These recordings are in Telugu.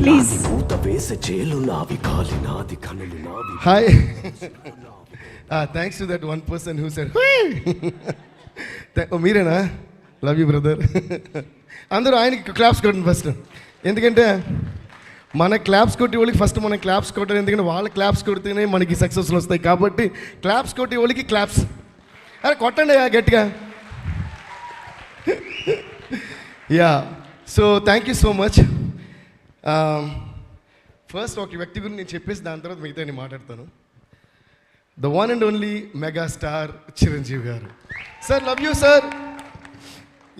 Please. Hi thanks to that one person who said మీరేనా? Love you brother. అందరూ ఆయనకి క్లాప్స్ కొట్టండి ఫస్ట్. ఎందుకంటే మన క్లాప్స్ కొట్టి వాళ్ళకి ఫస్ట్ మనం క్లాప్స్ కొట్టాలి. ఎందుకంటే వాళ్ళ క్లాప్స్ కొడితేనే మనకి సక్సెస్లు వస్తాయి. కాబట్టి క్లాప్స్ కొట్టి వాళ్ళకి క్లాప్స్. అరే కొట్టండి గట్టిగా. Yeah, so thank you so much. First ఒక వ్యక్తి గురించి నేను చెప్పేసి దాని తర్వాత మిగతా నేను మాట్లాడతాను. The one and only megastar Chiranjeevi garu. Sir love you sir.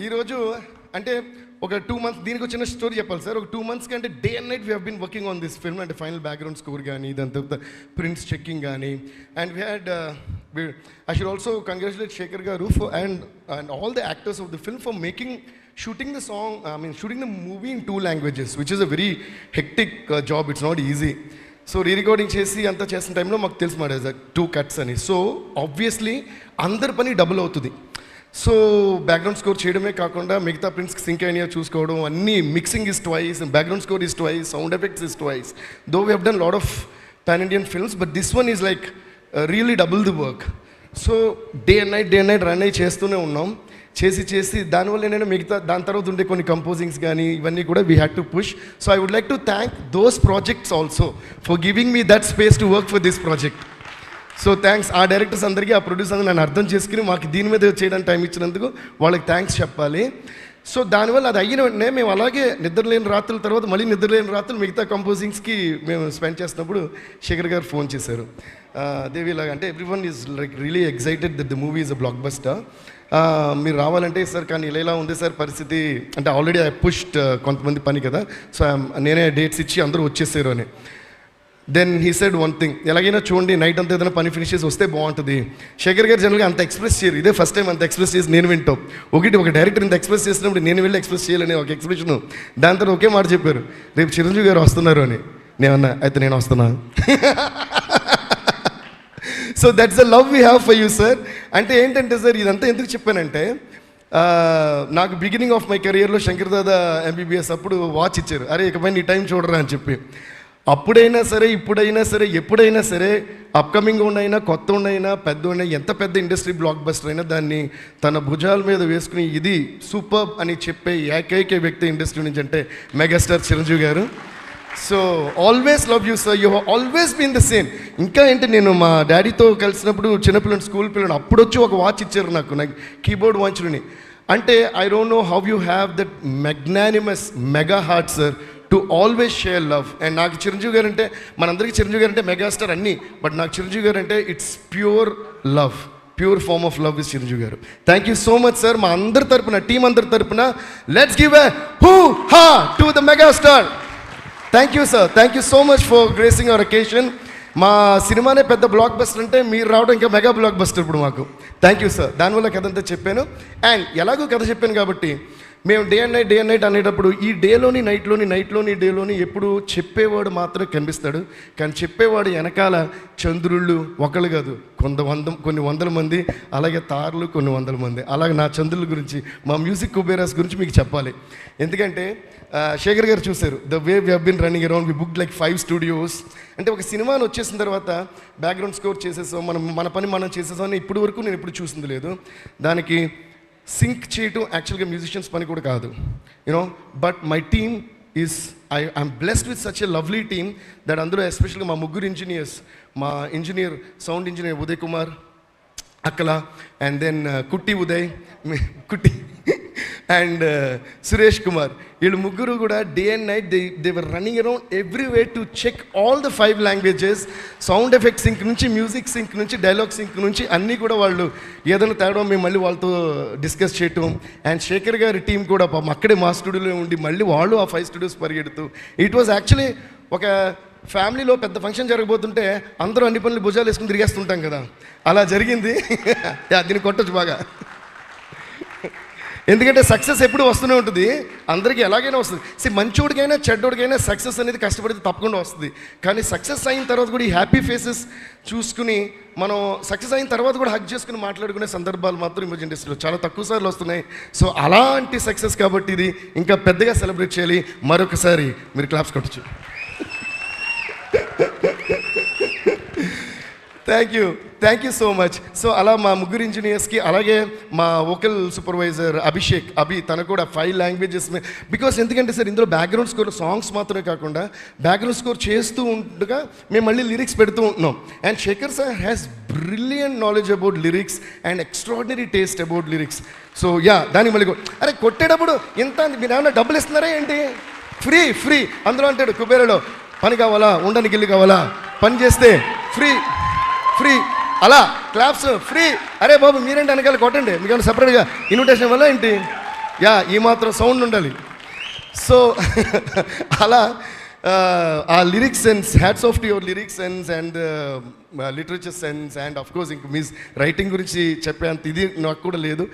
ఈరోజు అంటే ఒక 2 months, దీనికి ఒక చిన్న స్టోరీ చెప్పాలి సార్. ఒక 2 months కంటే day and night we have been working on this film. అంటే ఫైనల్ బ్యాక్గ్రౌండ్ స్కోర్ కానీ, దాని తర్వాత ప్రింట్స్ చెక్కింగ్ కానీ. And we had I should also congratulate Shekhar garu and all the actors of the film for shooting the song, shooting the movie in 2 languages, which is a very hectic job. It's not easy. So rerecording చేసి అంతా చేసిన టైంలో మాకు తెలుసు మాట 2 cuts అని. సో ఆబ్వియస్లీ అందరి పని డబుల్ అవుతుంది. సో బ్యాక్గ్రౌండ్ స్కోర్ చేయడమే కాకుండా మిగతా ప్రింట్స్కి సింక్ అయినా చూసుకోవడం, అన్నీ mixing is twice, background score is twice, sound effects is twice. Though we have done lot of pan Indian films, but this one is like really double the work. So day and night run అయ్యి చేస్తూనే ఉన్నాం. చేసి దానివల్ల ఏంటంటే మిగతా దాని తర్వాత ఉండే కొన్ని కంపోజింగ్స్ కానీ ఇవన్నీ కూడా we had to push. So I would like to thank those projects also for giving me that space to work for this project. So thanks ఆ డైరెక్టర్స్ అందరికీ, ఆ ప్రొడ్యూసర్ అందరూ నన్ను అర్థం చేసుకుని మాకు దీని మీద చేయడానికి టైం ఇచ్చినందుకు వాళ్ళకి థ్యాంక్స్ చెప్పాలి. సో దానివల్ల అది అయిన వెంటనే మేము అలాగే నిద్రలేని రాత్రుల తర్వాత మళ్ళీ నిద్రలేని రాత్రులు మిగతా కంపోజింగ్స్కి మేము స్పెండ్ చేసినప్పుడు శేఖర్ గారు ఫోన్ చేశారు. దేవిలాగా అంటే everyone is like really excited that the movie is a block buster. మీరు రావాలంటే సార్ కానీ ఇలా ఉంది సార్ పరిస్థితి అంటే ఆల్రెడీ ఐ పుష్డ్ కొంతమంది పని కదా, సో నేనే డేట్స్ ఇచ్చి అందరూ వచ్చేసారు అని. Then he said one thing, ఎలాగైనా చూడండి నైట్ అంతా ఏదైనా పని ఫినిష్ చేసి వస్తే బాగుంటుంది. శేఖర్ గారు జనరల్గా అంత ఎక్స్ప్రెస్ చేయరు, ఇదే ఫస్ట్ టైం అంత ఎక్స్ప్రెస్ చేసి నేను వింటాం. ఒక డైరెక్టర్ ఇంత ఎక్స్ప్రెస్ చేసినప్పుడు నేను వెళ్ళి ఎక్స్ప్రెస్ చేయాలని ఒక ఎక్స్ప్రెషన్. దాని తర్వాత ఒకే మాట చెప్పారు, రేపు చిరంజీవి గారు వస్తున్నారు అని. నేనన్నా అయితే నేను వస్తున్నా. So that's the love we have for you sir. అంటే ఏంటంటే సార్ ఇదంతా ఎందుకు చెప్పానంటే, నాకు బిగినింగ్ ఆఫ్ మై కెరియర్లో శంకర్ దాదా ఎంబీబీఎస్ అప్పుడు వాచ్ ఇచ్చారు, అరే ఇకపై నీ టైం చూడరా అని చెప్పి. అప్పుడైనా సరే ఇప్పుడైనా సరే ఎప్పుడైనా సరే అప్కమింగ్ ఉండైనా కొత్త ఉండైనా పెద్ద ఉండైనా ఎంత పెద్ద ఇండస్ట్రీ బ్లాక్ బస్టర్ అయినా దాన్ని తన భుజాల మీద వేసుకుని ఇది సూపర్ అని చెప్పే ఏకైక వ్యక్తి ఇండస్ట్రీ నుంచి అంటే megastar Chiranjeevi garu. So always love you sir, you always been the same. ఇంకా ఏంటి నేను మా డాడీతో కలిసినప్పుడు చిన్నపిల్లలు స్కూల్ పిల్లలు అప్పుడు వచ్చి ఒక వాచ్ ఇచ్చారు నాకు కీబోర్డ్ వాచ్ని. అంటే I don't know how you have that magnanimous mega heart sir to always share love. And నాకు చిరంజీవి గారు అంటే మనందరికీ చిరంజీవి గారు అంటే మెగాస్టార్ అన్నీ, బట్ నాకు చిరంజీవి గారు అంటే it's pure love, pure form of love is Chiranjeevi garu. Thank you so much sir. మా అందరి తరపున టీం అందరి తరపున let's give a hoo ha to the megastar. Thank you sir, thank you so much for gracing our occasion. మా సినిమానే పెద్ద బ్లాక్ బస్టర్ అంటే మీరు రావడం ఇంకా మెగా బ్లాక్ బస్టర్ ఇప్పుడు మాకు. Thank you sir. దానివల్ల కథ అంతా చెప్పాను. అండ్ ఎలాగో కథ చెప్పాను కాబట్టి మేము డే అండ్ నైట్ అనేటప్పుడు ఈ డేలోని నైట్లోని డేలోని ఎప్పుడు చెప్పేవాడు మాత్రమే కనిపిస్తాడు, కానీ చెప్పేవాడు వెనకాల చంద్రుళ్ళు ఒకళ్ళు కాదు కొన్ని వందల మంది, అలాగే తారలు కొన్ని వందల మంది. అలాగే నా చంద్రుల గురించి మా మ్యూజిక్ కుబేరాస్ గురించి మీకు చెప్పాలి. ఎందుకంటే శేఖర్ గారు చూశారు the way we have been running around, we book like 5 studios. అంటే ఒక సినిమాని వచ్చేసిన తర్వాత బ్యాక్గ్రౌండ్ స్కోర్ చేసేసాం, మన పని మనం చేసేసాం అని ఇప్పటి వరకు నేను ఎప్పుడు చూసింది లేదు. దానికి సింక్ చేయటం యాక్చువల్గా మ్యూజిషియన్స్ పని కూడా కాదు, you know. But my team is I'm blessed with such a lovely team that అందులో ఎస్పెషల్గా మా ముగ్గురు ఇంజనీర్స్, మా sound engineer Uday Kumar Akkala, and then Kutti and Suresh Kumar, వీళ్ళు ముగ్గురు కూడా day and night they were running around every way to check all the 5 languages, sound effect sync నుంచి మ్యూజిక్ సింక్ నుంచి డైలాగ్ సింక్ నుంచి అన్నీ కూడా వాళ్ళు ఏదైనా తేడా మేము మళ్ళీ వాళ్ళతో డిస్కస్ చేయటం. అండ్ శేఖర్ గారి టీం కూడా పాపం అక్కడే మా స్టూడియోలో ఉండి మళ్ళీ వాళ్ళు ఆ 5 studios పరిగెడుతూ, ఇట్ వాజ్ యాక్చువల్లీ ఒక ఫ్యామిలీలో పెద్ద ఫంక్షన్ జరగబోతుంటే అందరూ అన్ని పనులు భుజాలు వేసుకుని తిరిగేస్తుంటాం కదా, అలా జరిగింది. దీన్ని కొట్టచ్చు బాగా. ఎందుకంటే సక్సెస్ ఎప్పుడు వస్తూనే ఉంటుంది, అందరికీ ఎలాగైనా వస్తుంది. మంచోడికైనా చెడ్డోడికైనా సక్సెస్ అనేది కష్టపడితే తప్పకుండా వస్తుంది. కానీ సక్సెస్ అయిన తర్వాత కూడా ఈ హ్యాపీ ఫేసెస్ చూసుకుని మనం సక్సెస్ అయిన తర్వాత కూడా హగ్ చేసుకుని మాట్లాడుకునే సందర్భాలు మాత్రం ఈ మధ్య ఇండస్ట్రీలో చాలా తక్కువ సార్లు వస్తున్నాయి. సో అలాంటి సక్సెస్ కాబట్టి ఇది ఇంకా పెద్దగా సెలబ్రేట్ చేయాలి. మరొకసారి మీరు క్లాప్స్ కొట్టచ్చు. Thank you so much. So అలా మా ముగ్గురు ఇంజనీర్స్కి, అలాగే మా వోకల్ సూపర్వైజర్ అభి తను కూడా 5 లాంగ్వేజెస్ బికాస్ ఎందుకంటే సార్ ఇందులో బ్యాక్గ్రౌండ్ స్కోర్ సాంగ్స్ మాత్రమే కాకుండా బ్యాక్గ్రౌండ్ స్కోర్ చేస్తూ ఉండగా మేము మళ్ళీ లిరిక్స్ పెడుతూ ఉంటున్నాం. And Shekhar sir has brilliant knowledge about lyrics and extraordinary taste about lyrics. So దానికి మళ్ళీ అరే కొట్టేటప్పుడు ఎంత మీరు ఏమన్నా డబ్బులు ఇస్తున్నారా ఏంటి? ఫ్రీ అందులో అంటాడు కుబేరలో, పని కావాలా, ఉండడానికి ఇల్లు కావాలా, పని చేస్తే ఫ్రీ అలా క్లాప్స్ ఫ్రీ. అరే బాబు మీరేంటి వెనకాల కొట్టండి, మీకు సపరేట్గా ఇన్విటేషన్ వల్ల ఏంటి? ఈ మాత్రం సౌండ్ ఉండాలి. సో అలా ఆ lyrics sense, hats off to your lyrics sense and literature sense and of course ఇంక మీ రైటింగ్ గురించి చెప్పేంత ఇది నాకు కూడా లేదు.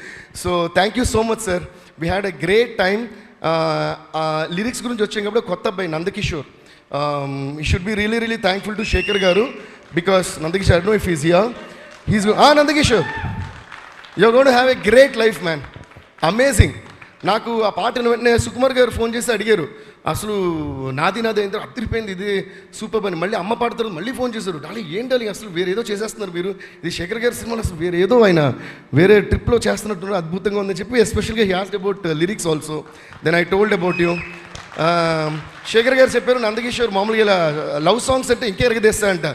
So thank you so much sir, we had a great time. Lyrics గురించి వచ్చాం కాబట్టి కొత్త అబ్బాయి Nandakishore, you should be really thankful to Shekhar garu. Because Nandakishore, I don't know if he's here. Nandakishore, you're going to have a great life, man. Amazing. నాకు ఆ పాటను వెంటనే సుకుమార్ గారు ఫోన్ చేసి అడిగారు, అసలు నాది ఏంటో అదిరిపోయింది, ఇది సూపర్ అని. మళ్ళీ అమ్మ పాడతారు, మళ్ళీ ఫోన్ చేశారు, ఏంటని అసలు వేరేదో చేసేస్తున్నారు మీరు, ఇది శేఖర్ గారి సినిమాలో అసలు వేరేదో ఆయన వేరే ట్రిప్లో చేస్తున్నట్టు అద్భుతంగా ఉందని చెప్పి ఎస్పెషల్గా he asked about lyrics also. Then I told about you. Shekhar garu చెప్పారు నందకిషోర్ మామూలుగా ఇలా లవ్ సాంగ్స్ అంటే ఇంకే ఎరగదేస్తా అంట.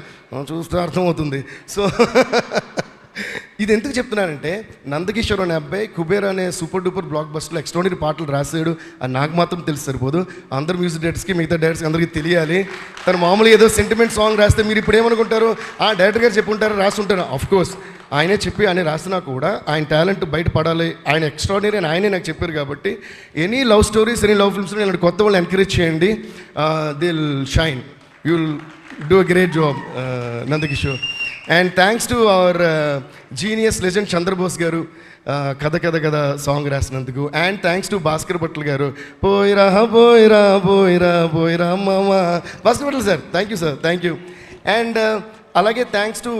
చూస్తే అర్థమవుతుంది. సో ఇది ఎందుకు చెప్తున్నానంటే నందకిషోర్ అనే అబ్బాయి కుబేర్ అనే సూపర్ డూపర్ బ్లాక్ బస్టర్లో ఎక్స్ట్రాడినరీ పాటలు రాసాడు అని నాకు మాత్రం తెలిసి సరిపోదు, అందరు మ్యూజిక్ డైరెక్టర్స్కి మిగతా డైరెక్టర్స్కి అందరికీ తెలియాలి. తను మామూలుగా ఏదో సెంటిమెంట్ సాంగ్ రాస్తే మీరు ఇప్పుడు ఏమనుకుంటారు, డైరెక్టర్ గారు చెప్పుంటారు రాసుంటారు. ఆఫ్కోర్స్ ఆయనే చెప్పి ఆయన రాసినా కూడా ఆయన టాలెంట్ బయటపడాలి, ఆయన ఎక్స్ట్రాడినరీ అని ఆయనే నాకు చెప్పారు. కాబట్టి any love stories, any love ఫిల్మ్స్లో ఇలాంటి కొత్త వాళ్ళని ఎంకరేజ్ చేయండి, they will shine, you will do a great job Nandakishore. And thanks to our genius legend Chandrabose garu, కథ సాంగ్ రాసినందుకు. And thanks to Bhaskar Bhatla garu, పోయిరా పోయిరా పోయిరా పోయిరా మామ. Bhaskar Bhatla sir thank you sir, thank you. And అలాగే thanks to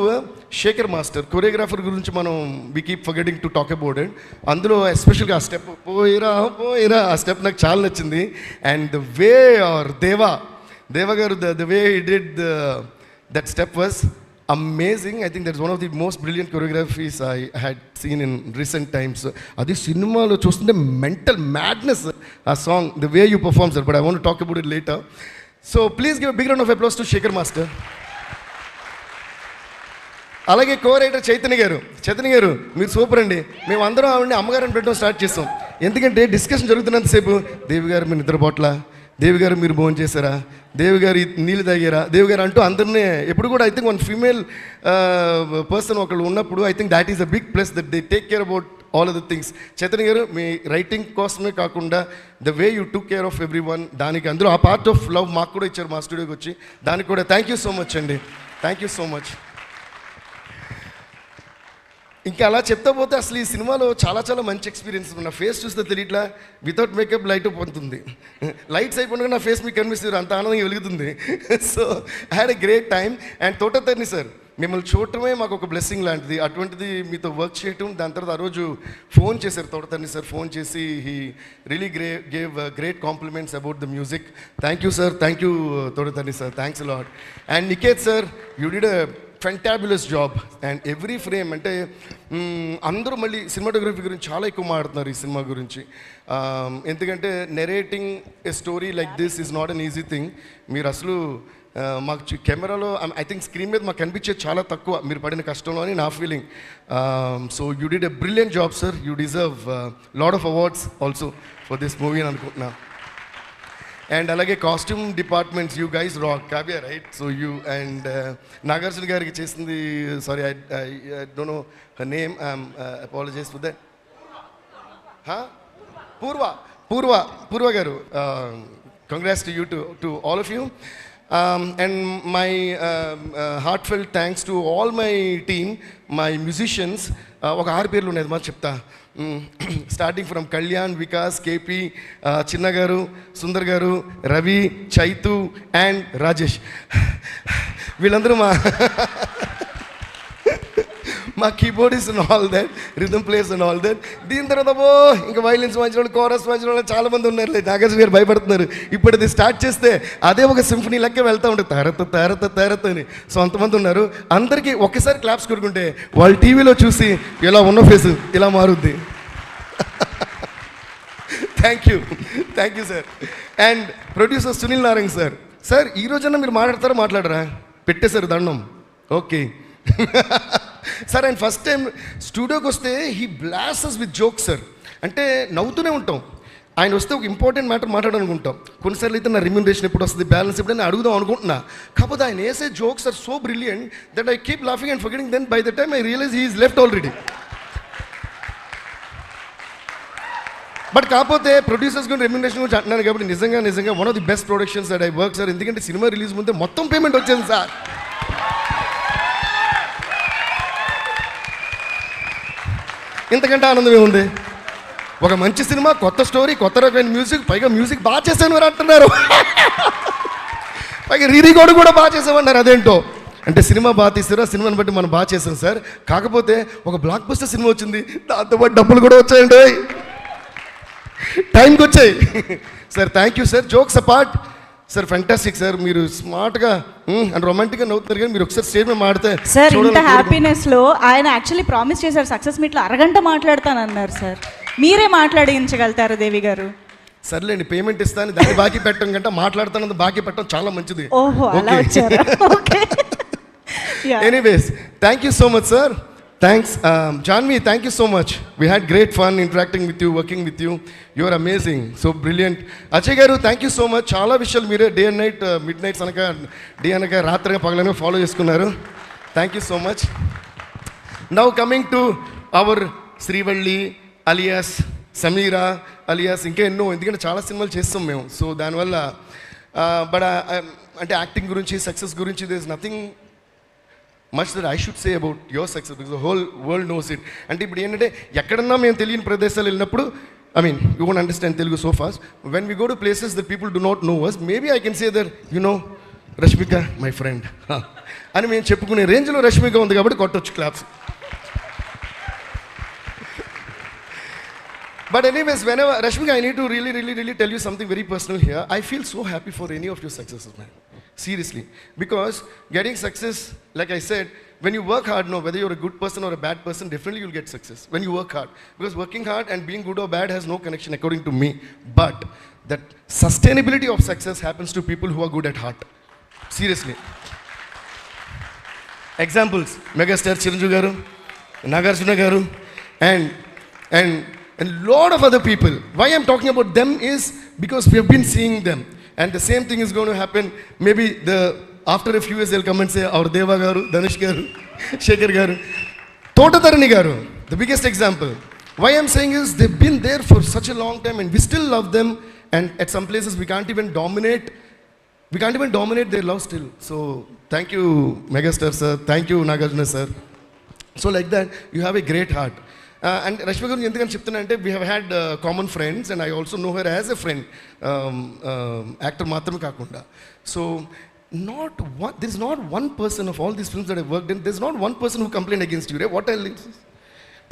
Shekhar master, choreographer గురించి మనం we keep forgetting to talk about it. అందులో ఎస్పెషల్గా ఆ స్టెప్ పోయిరా పోయిరా ఆ స్టెప్ నాకు చాలా నచ్చింది. అండ్ ద వే ఆర్ దేవ గారు the way he did that step was amazing. I think that's one of the most brilliant choreographies I had seen in recent times. Adi cinema lo chustunte mental madness a song, the way you perform sir, but I want to talk about it later. So please give a big round of applause to Shekhar master. అలాగే కో-రైటర్ చైతన్య గారు మీరు సూపర్ అండి. మేము అందరం ఆవిడని అమ్మగారిని పెట్టడం స్టార్ట్ చేస్తాం, ఎందుకంటే డిస్కషన్ జరుగుతున్నంతసేపు దేవి గారు మీరు నిద్రపోట్ల, దేవి గారు మీరు భోజనం చేశారా, దేవి గారు నీళ్ళు తాగారా, దేవి గారు అంటూ అందరినీ ఎప్పుడు కూడా I think one female person ఒకళ్ళు ఉన్నప్పుడు I think that is a big plus that they take care about all of the things. Chaitanya garu మీ రైటింగ్ కోసమే కాకుండా the way you took care of every one, దానికి అందులో ఆ పార్ట్ ఆఫ్ లవ్ మాకు కూడా ఇచ్చారు మా స్టూడియోకి వచ్చి, దానికి కూడా థ్యాంక్ యూ సో మచ్ అండి, థ్యాంక్ యూ సో మచ్. ఇంకా అలా చెప్తా పోతే అసలు ఈ సినిమాలో చాలా మంచి ఎక్స్పీరియన్స్. నా ఫేస్ చూస్తే తెలియట్లా, వితౌట్ మేకప్ లైట్ పొందుతుంది, లైట్స్ అయిపోయినా నా ఫేస్ మీకు కనిపిస్తుంది, అంత ఆనందంగా వెలుగుతుంది. So I had a great time. And Thota Tharani sir మిమ్మల్ని చూడటమే మాకు ఒక బ్లెస్సింగ్ లాంటిది, అటువంటిది మీతో వర్క్ చేయటం. దాని తర్వాత ఆ రోజు ఫోన్ చేశారు తోటతర్ని సార్, ఫోన్ చేసి he really gave great compliments about the music. Thank you sir, thank you Thota Tharani sir, thanks lot. And Niketh sir you did a fantabulous job. And every frame అంటే అందరూ మళ్ళీ సినిమాటోగ్రఫీ గురించి చాలా ఎక్కువ మాట్లాడుతున్నారు ఈ సినిమా గురించి, ఎందుకంటే narrating a story like this is not an easy thing. మీరు అసలు మాకు కెమెరాలో ఐ థింక్ స్క్రీన్ మీద మాకు కనిపించేది చాలా తక్కువ మీరు పడిన కష్టంలో అని నా feeling. So you did a brilliant job sir, you deserve lot of awards also for this movie అని అనుకుంటున్నా. అండ్ అలాగే costume departments you guys rock, Kavya right? So you and Nagarjuna గారికి చేసింది, sorry I don't know her name, apologise for that. Poorva garu, congrats to you to all of you. And my heartfelt thanks to all my team, my musicians, ఒక 6 పేర్లు ఉన్నాయి మరి చెప్తా. Starting from Kalyan, Vikas, KP, చిన్న గారు, సుందర్ గారు, రవి, చైతు అండ్ రాజేష్. వీళ్ళందరూ మా keyboardist and all that, rhythm players and all that. దీని తర్వాత ఇంకా వైలిన్స్ వాయించిన వాళ్ళు, కోరస్ వాయించిన వాళ్ళు చాలామంది ఉన్నారు. నాగార్జున గారు భయపడుతున్నారు. ఇప్పుడు ఇది స్టార్ట్ చేస్తే అదే ఒక సింఫనీ లెక్క వెళ్తూ ఉంటుంది, తరత అని. సో అంతమంది ఉన్నారు. అందరికీ ఒక్కసారి క్లాప్స్ కొడుకుంటే వాళ్ళు టీవీలో చూసి ఇలా ఉన్న ఫేస్ ఇలా మారుద్ది. Thank you sir. And producer Sunil Narayan sir. Sir ఈ రోజన్నా మీరు మాట్లాడరా? పెట్టేశారు దండం. Okay sir. And first time స్టూడియోకి వస్తే he blasts with jokes sir. అంటే నవ్వుతూనే ఉంటాం. ఆయన వస్తే ఒక ఇంపార్టెంట్ మ్యాటర్ మాట్లాడాలనుకుంటాం. కొన్నిసార్లు అయితే నా రెమ్యూనరేషన్ ఎప్పుడు వస్తుంది, బ్యాలెన్స్ ఎప్పుడైనా అడుగుదాం అనుకుంటున్నా. కాకపోతే ఆయన వేసే jokes are so brilliant that I keep laughing and forgetting. Then by the time I realise he is left already. But కాకపోతే ప్రొడ్యూసర్స్ గురించి రెమ్యూనరేషన్ గురించి అంటున్నాను కాబట్టి నిజంగా one of the best productions that I work sir. ఎందుకంటే సినిమా రిలీజ్ ముందే మొత్తం పేమెంట్ వచ్చింది సార్. ఇంతకంటే ఆనందం ఏముంది? ఒక మంచి సినిమా, కొత్త స్టోరీ, కొత్త రకమైన మ్యూజిక్, పైగా మ్యూజిక్ బాగా చేశాను అని అంటున్నారు. పైగా రీరికార్డు కూడా బాగా చేసామన్నారు. అదేంటో అంటే సినిమా బాగా తీసారు, ఆ సినిమాని బట్టి మనం బాగా చేసాం సార్. కాకపోతే ఒక బ్లాక్ బస్టర్ సినిమా వచ్చింది, దాంతోపాటు డబ్బులు కూడా వచ్చాయండి, టైంకి వచ్చాయి sir. Thank you sir. Jokes apart sir, fantastic sir. మీరు స్మార్ట్గా అండ్ రొమాంటిక్గా నవ్వుతున్నారు కానీ మీరు ఒకసారి స్టేజ్ మీద మాడితే సార్, ఇంత హ్యాపీనెస్లో ఆయన యాక్చువల్లీ ప్రామిస్ చేశారు సక్సెస్ మీట్లో అరగంట మాట్లాడతానన్నారు సార్. మీరే మాట్లాడించగలుగుతారు దేవి గారు? సర్లేండి, పేమెంట్ ఇస్తాను, దాన్ని బాకీ పెట్టడం కంటే మాట్లాడుతాను బాకీ పెట్టడం చాలా మంచిది. ఓహో, అలా వచ్చారా? Okay. Anyways, thank you so much sir. Thanks. Janvi, thank you so much. We had great fun interacting with you, working with you. You are amazing. So brilliant. Ajay garu, thank you so much. Chala vishayalu mere day and night, midnight anaka, day anaka, ratriga pagalanga follow chestunnaru. Thank you so much. Now coming to our Srivalli alias Samira alias inke enno endukante chala cinemalu chestam memu. So dani valla but ante acting gurinchi, success gurinchi, there is nothing much that I should say about your success because the whole world knows it. అంటే ఇప్పుడు ఏంటంటే ఎక్కడన్నా మేము తెలియని ప్రదేశాలు వెళ్ళినప్పుడు, I mean, you won't understand Telugu so fast. When we go to places that people do not know us, maybe I can say that, you know, Rashmika, my friend. అని మేము చెప్పుకునే రేంజ్లో రష్మిక ఉంది కాబట్టి కొట్టొచ్చు claps. But anyways, whenever, Rashmika, I need to really tell you something very personal here. I feel so happy for any of your successes, man. Seriously. Because getting success, like I said, when you work hard, no, whether you're a good person or a bad person, definitely you'll get success when you work hard. Because working hard and being good or bad has no connection according to me. But that sustainability of success happens to people who are good at heart. Seriously. Examples, megastar Chiranjeevi garu, Nagarjuna garu, and lot of other people. Why I'm talking about them is because we have been seeing them. And the same thing is going to happen. Maybe after a few years they'll come and say, our Deva garu, Dhanush garu, Shekhar garu, Totatarani garu, the biggest example. Why I'm saying is they've been there for such a long time and we still love them. And at some places we can't even dominate their love still. So thank you, Megastar sir. Thank you, Nagarjuna sir. So like that, you have a great heart. And Rashmi garu endukani cheptunna ante we have had common friends and I also know her as a friend, actor maatrame kaakunda. So there's not one person of all these films that I've worked in, there's not one person who complained against you, right? What else?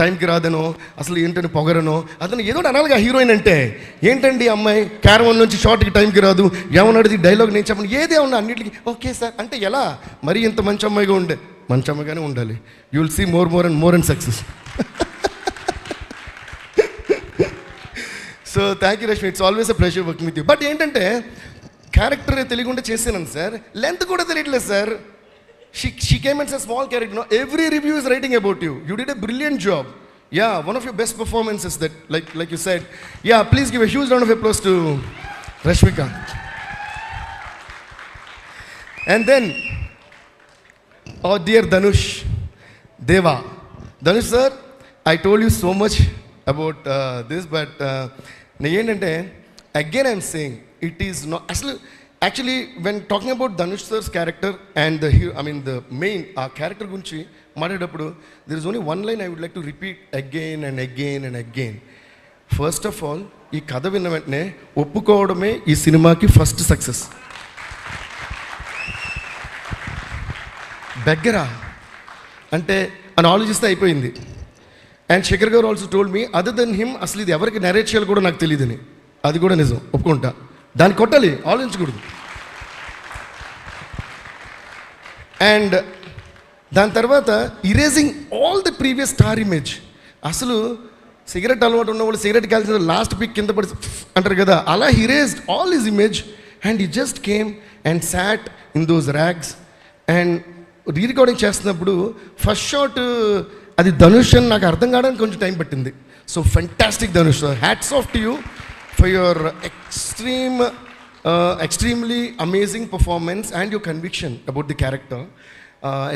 టైంకి రాదనో, అసలు ఏంటని పొగరనో, అతను ఏదో అనాలిగా హీరోయిన్ అంటే ఏంటండి అమ్మాయి క్యారవన్ నుంచి షార్ట్కి టైంకి రాదు, ఏమన్నాడు డైలాగ్ నేను చెప్పను, ఏదే ఉన్నా అన్నింటికి ఓకే సార్ అంటే ఎలా? మరీ ఇంత మంచి అమ్మాయిగా మంచి అమ్మాయిగానే ఉండాలి. You will see more and success. So thank you Rashmi, it's always a pleasure working with you. But ఏంటంటే క్యారెక్టర్ తెలియకుండా చేసాను సార్, లెంత్ కూడా తెలియట్లేదు sir. She came and said small character. No, every review is writing about you. You did a brilliant job. Yeah, one of your best performances that, like you said. Yeah, please give a huge round of applause to Rashmika. And then, oh dear Dhanush, Deva. Dhanush sir, I told you so much about this, but again I'm saying, it is not, actually, actually when talking about Dhanush sir's character and the main ఆ క్యారెక్టర్ గురించి మాట్లాడేటప్పుడు there is only one line I would like to repeat again and again and again. First of all, ఈ కథ విన్న వెంటనే ఒప్పుకోవడమే ఈ సినిమాకి ఫస్ట్ సక్సెస్. బెగ్గరా అంటే అని ఆలోచిస్తే అయిపోయింది. And Shekhar garu also told me other then him అసలు ఇది ఎవరికి నెరేట్ చేయాలి కూడా నాకు తెలియదని. అది కూడా నిజం, ఒప్పుకుంటా. దాన్ని కొట్టాలి, ఆలోచించకూడదు. అండ్ దాని తర్వాత erasing all the previous star image. అసలు సిగరెట్ అలవాటు ఉన్న వాళ్ళు సిగరెట్ కాల్చిన లాస్ట్ పిక్ కింద పడి అంటారు కదా, అలా erased all his image and he just came and sat in those rags. And rerecording చేస్తున్నప్పుడు ఫస్ట్ షాట్ అది ధనుష్ అని నాకు అర్థం కావడానికి కొంచెం టైం పట్టింది. So fantastic Dhanush, hats off to you for your extremely amazing performance and your conviction about the character.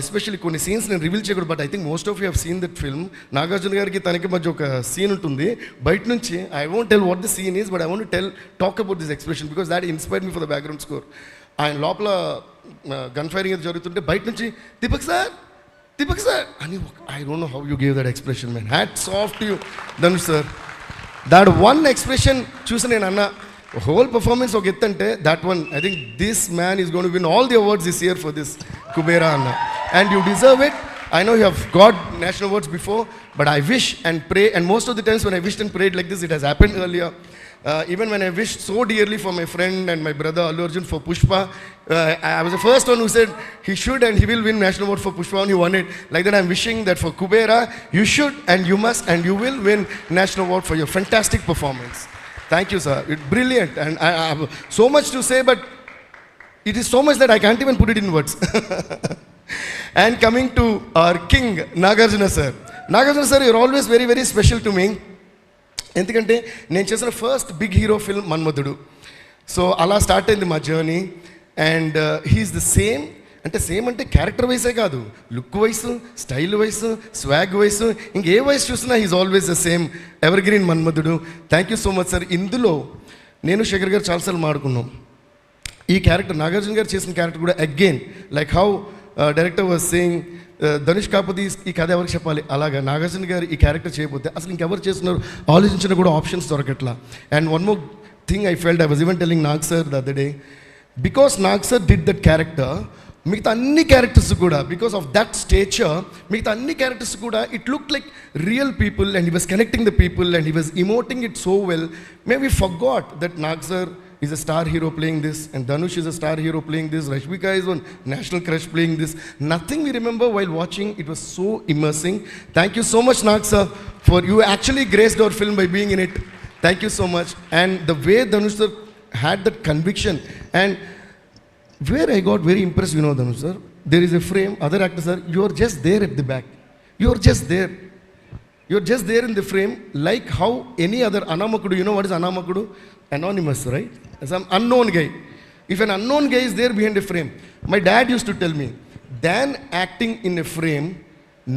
Especially కొన్ని సీన్స్ నేను రివీల్ చేయకూడదు, but I think most of you have seen that film. Nagarjuna గారికి తనకి మధ్య ఒక సీన్ ఉంటుంది బయట నుంచి. I won't tell what the scene is, but I want talk about this expression because that inspired me for the background score. ఆయన లోపల గన్ ఫైరింగ్ అది జరుగుతుంటే బయట నుంచి దీపక్ సార్ అని, I don't know how you gave that expression man. Hats off to you Dhanush sir. That one expression చూసి నేను అన్న హోల్ పర్ఫార్మెన్స్ ఒక ఎత్తు అంటే that one, I think this man is gonna win all the awards this year for this Kubera అన్న. And you deserve it. I know you have got national awards before, but I wish and pray, and most of the times when I wished and prayed like this, it has happened earlier. Even when I wished so dearly for my friend and my brother Allu Arjun for Pushpa, I was the first one who said he should and he will win national award for Pushpa, and he won it. Like that, I'm wishing that for Kubera, you should and you must and you will win national award for your fantastic performance. Thank you, sir. It's brilliant, and I have so much to say, but it is so much that I can't even put it in words. And coming to our king, Nagarjuna sir. Nagarjuna sir, you're always very, very special to me. ఎందుకంటే నేను చేసిన first big hero film Manmadhudu. So అలా స్టార్ట్ అయింది మా journey. And he's the same అంటే క్యారెక్టర్ వైసే కాదు, look wise, style wise, swag wise, ఇంకే వైస్ చూసినా he's always the same ever green Manmadhudu. Thank you so much sir. ఇందులో నేను శేఖర్ గారు చాలాసార్లు మాడుకున్నాం. ఈ క్యారెక్టర్ నాగార్జున గారు చేసిన క్యారెక్టర్ కూడా again like how director was saying Dhanush కాకపోతే ఈ కథ ఎవరికి చెప్పాలి, అలాగా నాగార్జున గారు ఈ క్యారెక్టర్ చేయకపోతే అసలు ఇంకెవరు చేస్తున్నారు ఆలోచించిన కూడా ఆప్షన్స్ దొరకట్లా. And one more thing I felt, I was even telling Nag sir the other day, because Nag sir did that character, మిగతా అన్ని క్యారెక్టర్స్ కూడా బికాస్ ఆఫ్ దట్ స్టేచర్, మిగతా అన్ని క్యారెక్టర్స్ కూడా it look like real people and he was connecting the people and he was emoting it so well. May we forgot that Nag sir is a star hero playing this, and Dhanush is a star hero playing this, Rashmika is one national crush playing this. Nothing we remember while watching. It was so immersing. Thank you so much, Nag sir, for you actually graced our film by being in it. Thank you so much. And the way Dhanush sir had that conviction, and where I got very impressed, you know, Dhanush sir, there is a frame, other actors are, you are just there at the back. You are just there. You're just there in the frame, like how any other Anamakudu, you know what is Anamakudu? Anonymous, right? Some unknown guy. If an unknown guy is there behind a frame, my dad used to tell me, than acting in a frame,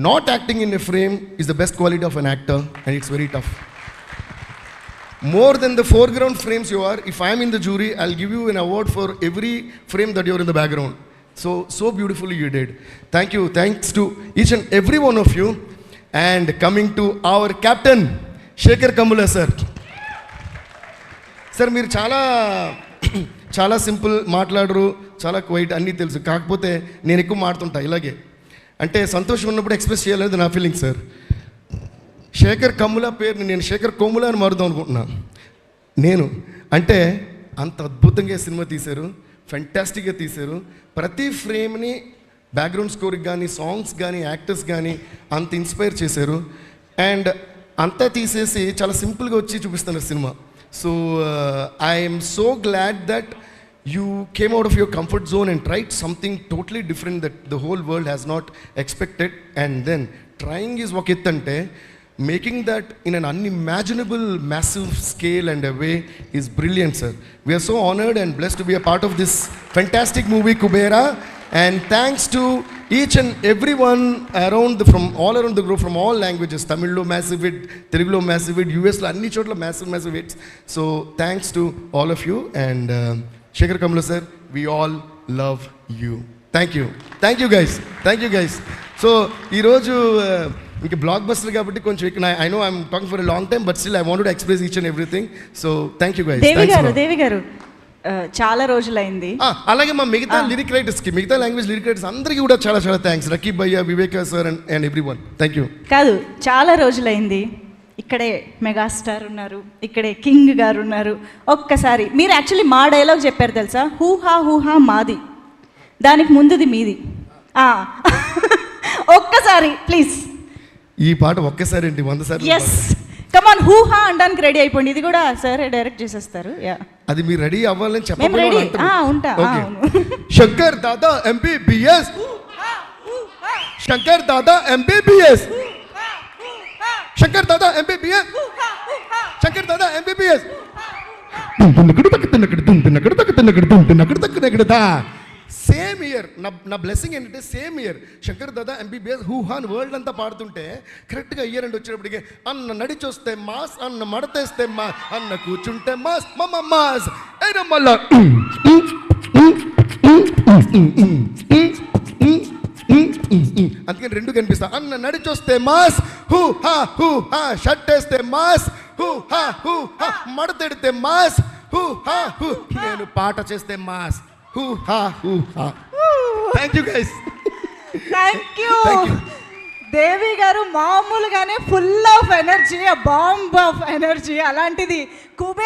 not acting in a frame is the best quality of an actor, and it's very tough. More than the foreground frames you are, if I'm in the jury, I'll give you an award for every frame that you're in the background. So beautifully you did. Thank you. Thanks to each and every one of you. And coming to our captain, Shekhar Kammula sir. Sir మీరు చాలా సింపుల్ మాట్లాడరు, చాలా క్వైట్, అన్నీ తెలుసు. కాకపోతే నేను ఎక్కువ మాడుతుంటా ఇలాగే. అంటే సంతోషం ఉన్నప్పుడు ఎక్స్ప్రెస్ చేయాలనేది నా ఫీలింగ్ సార్. శేఖర్ కమ్ముల పేరుని నేను శేఖర్ కొమ్ముల అని మారుదాం అనుకుంటున్నా. నేను అంటే అంత అద్భుతంగా సినిమా తీశారు, ఫెంటాస్టిక్గా తీశారు. ప్రతి ఫ్రేమ్ని బ్యాక్గ్రౌండ్ స్కోర్కి కానీ, సాంగ్స్ కానీ, యాక్టర్స్ కానీ అంత ఇన్స్పైర్ చేశారు. అండ్ అంతా తీసేసి చాలా సింపుల్గా వచ్చి చూపిస్తున్నారు cinema. So I am so glad that you came out of your comfort zone and tried something totally different that the whole world has not expected. And then trying is vakitante, making that in an unimaginable massive scale and a way is brilliant, sir. We are so honored and blessed to be a part of this fantastic movie Kubera. And thanks to each and everyone from all around the globe, from all languages. Tamil lo massive hit, Telugu lo massive hit, US lo anni chotla massive hits. So thanks to all of you, and Shekhar Kammula sir, we all love you. Thank you guys. So ఈరోజు ఇంక బ్లాక్ బస్టర్ కాబట్టి కొంచెం ఇక్కడ I know I'm talking for a long time, but still I want to express each and everything. So thank you guys. Devi గారు చాలా రోజులైంది. అలాగే మా మిగతా లిరిక్ రైటర్స్కి, మిగతా లాంగ్వేజ్ లిరిక్ రైటర్స్ అందరికీ కూడా చాలా చాలా థ్యాంక్స్. రకీబ్ భయ్య, Viveka sir and everyone. Thank you. కాదు, చాలా రోజులైంది. ఇక్కడే మెగాస్టార్ ఉన్నారు, ఇక్కడే కింగ్ గారు ఉన్నారు. ఒక్కసారి మీరు యాక్చువల్లీ మా డైలాగ్ చెప్పారు తెలుసా, హూహా మాది, దానికి ముందుది మీది. ఒక్కసారి ప్లీజ్. ఈ పాట ఒక్కసారి ఏంటి 100 సార్లు. ఎస్, కమాన్, హూహా అనడానికి రెడీ అయిపోండి. ఇది కూడా సార్ డైరెక్ట్ చేసేస్తారు. అది మీరు రెడీ అవ్వాలని మేము రెడీ ఉంటా. Shankar Dada MBBS, Shankar Dada MBBS, Shankar Dada MBBS, Shankar Dada MBBS. Same year నా బ్లెస్సింగ్ ఏంటంటే same year Shankar Dada MBBS హూహాన్ world అంతా పాడుతుంటే కరెక్ట్గా ఇయర్ అండి వచ్చేటప్పటికి అన్న నడిచొస్తే మాస్, అన్న మడతేస్తే మాస్, అన్న కూర్చుంటే మాస్, మమ్మ మాస్ అయినా మళ్ళా అందుకని రెండు కనిపిస్తా. అన్న నడిచొస్తే మాస్, హూ హా షర్ట్ వేస్తే మాస్, హూ హా మడతెడితే మాస్, హూ నేను పాట చేస్తే మాస్, హూ హా. Thank you guys. Thank you. Devi గారు మామూలుగానే full of energy, bomb of energy. అలాంటిది కుబేర్